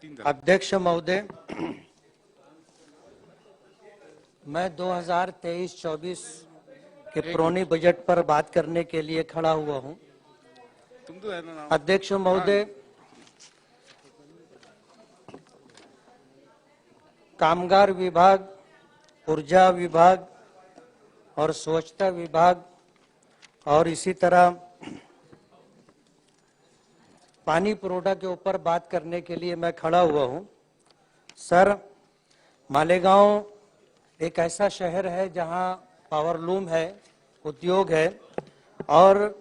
अध्यक्ष महोदय, मैं 2023-24 के पुरानी बजट पर बात करने के लिए खड़ा हुआ हूं। अध्यक्ष महोदय, कामगार विभाग, ऊर्जा विभाग और स्वच्छता विभाग और इसी तरह पानी पुरोठा के ऊपर बात करने के लिए मैं खड़ा हुआ हूं। सर, मालेगांव एक ऐसा शहर है जहां पावरलूम है, उद्योग है, और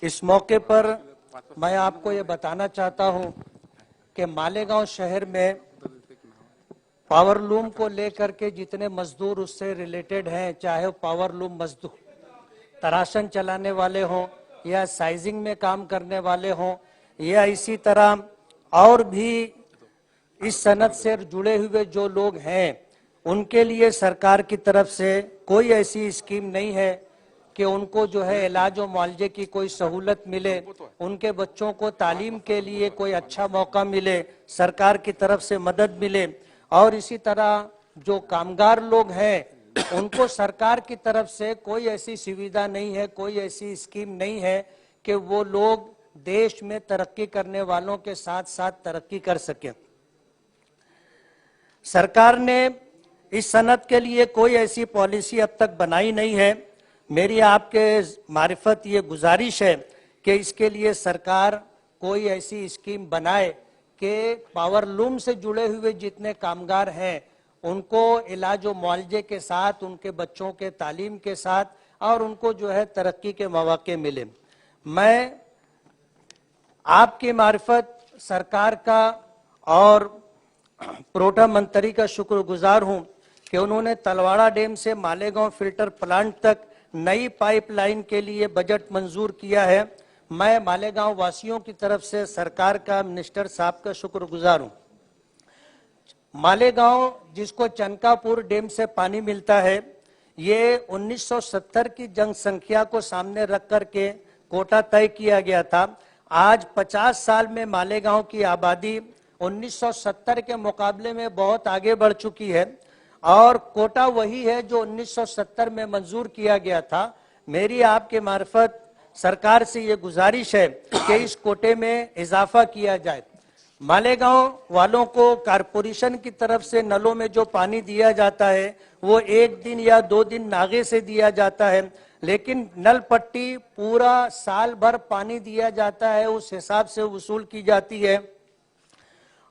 इस मौके पर मैं आपको ये बताना चाहता हूं कि मालेगांव शहर में पावरलूम को लेकर के जितने मजदूर उससे रिलेटेड हैं, चाहे वो पावरलूम मजदूर तराशन चलाने वाले हों या साइजिंग में काम करने वाले हों या इसी तरह और भी इस सनत से जुड़े हुए जो लोग हैं, उनके लिए सरकार की तरफ से कोई ऐसी स्कीम नहीं है कि उनको जो है इलाज और मुआवजे की कोई सहूलत मिले, उनके बच्चों को तालीम के लिए कोई अच्छा मौका मिले, सरकार की तरफ से मदद मिले। और इसी तरह जो कामगार लोग हैं उनको सरकार की तरफ से कोई ऐसी सुविधा नहीं है, कोई ऐसी स्कीम नहीं है कि वो लोग देश में तरक्की करने वालों के साथ साथ तरक्की कर सके। सरकार ने इस सनत के लिए कोई ऐसी पॉलिसी अब तक बनाई नहीं है। मेरी आपके मारिफत ये गुजारिश है कि इसके लिए सरकार कोई ऐसी स्कीम बनाए कि पावरलूम से जुड़े हुए जितने कामगार हैं उनको इलाज और मुआवजे के साथ, उनके बच्चों के तालीम के साथ और उनको जो है तरक्की के मौके मिले। मैं आपकी मार्फत सरकार का और पुरोठा मंत्री का शुक्रगुजार हूं कि उन्होंने तलवाड़ा डैम से मालेगांव फिल्टर प्लांट तक नई पाइपलाइन के लिए बजट मंजूर किया है। मैं मालेगांव वासियों की तरफ से सरकार का, मिनिस्टर साहब का शुक्रगुजार हूं। मालेगांव जिसको चनकापुर डैम से पानी मिलता है, ये 1970 की जनसंख्या को सामने रख करके कोटा तय किया गया था। आज 50 साल में मालेगांव की आबादी 1970 के मुकाबले में बहुत आगे बढ़ चुकी है और कोटा वही है जो 1970 में मंजूर किया गया था। मेरी आपके मार्फत सरकार से ये गुजारिश है कि इस कोटे में इजाफा किया जाए। मालेगांव वालों को कारपोरेशन की तरफ से नलों में जो पानी दिया जाता है वो 1 दिन या 2 दिन नागे से दिया जाता है, लेकिन नल पट्टी पूरा साल भर पानी दिया जाता है, उस हिसाब से वसूल की जाती है।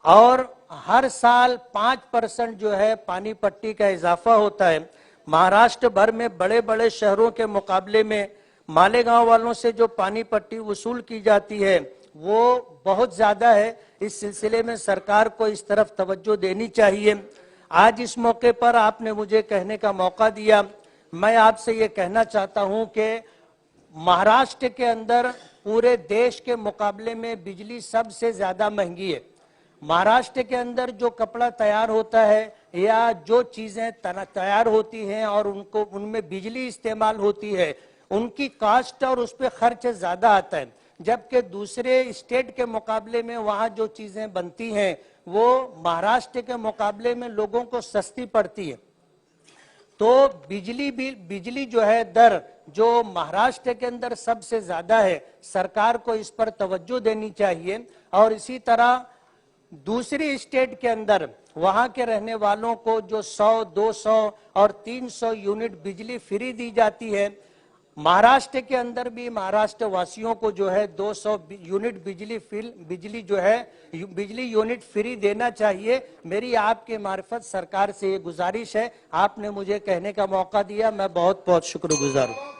और हर साल 5% जो है पानी पट्टी का इजाफा होता है। महाराष्ट्र भर में बड़े बड़े शहरों के मुकाबले में मालेगांव वालों से जो पानी पट्टी वसूल की जाती है वो बहुत ज्यादा है। इस सिलसिले में सरकार को इस तरफ तवज्जो देनी चाहिए। आज इस मौके पर आपने मुझे कहने का मौका दिया। मैं आपसे ये कहना चाहता हूं कि महाराष्ट्र के अंदर पूरे देश के मुकाबले में बिजली सबसे ज्यादा महंगी है। महाराष्ट्र के अंदर जो कपड़ा तैयार होता है या जो चीजें तैयार होती हैं और उनको उनमें बिजली इस्तेमाल होती है, उनकी कास्ट और उस पर खर्च ज्यादा आता है, जबकि दूसरे स्टेट के मुकाबले में वहां जो चीजें बनती हैं वो महाराष्ट्र के मुकाबले में लोगों को सस्ती पड़ती है। तो बिजली जो है दर जो महाराष्ट्र के अंदर सबसे ज्यादा है, सरकार को इस पर तवज्जो देनी चाहिए। और इसी तरह दूसरी स्टेट के अंदर वहां के रहने वालों को जो 100, 200 और 300 यूनिट बिजली फ्री दी जाती है, महाराष्ट्र के अंदर भी महाराष्ट्र वासियों को जो है 200 यूनिट बिजली यूनिट फ्री देना चाहिए। मेरी आपके मार्फत सरकार से ये गुजारिश है। आपने मुझे कहने का मौका दिया, मैं बहुत बहुत शुक्रगुजार हूँ।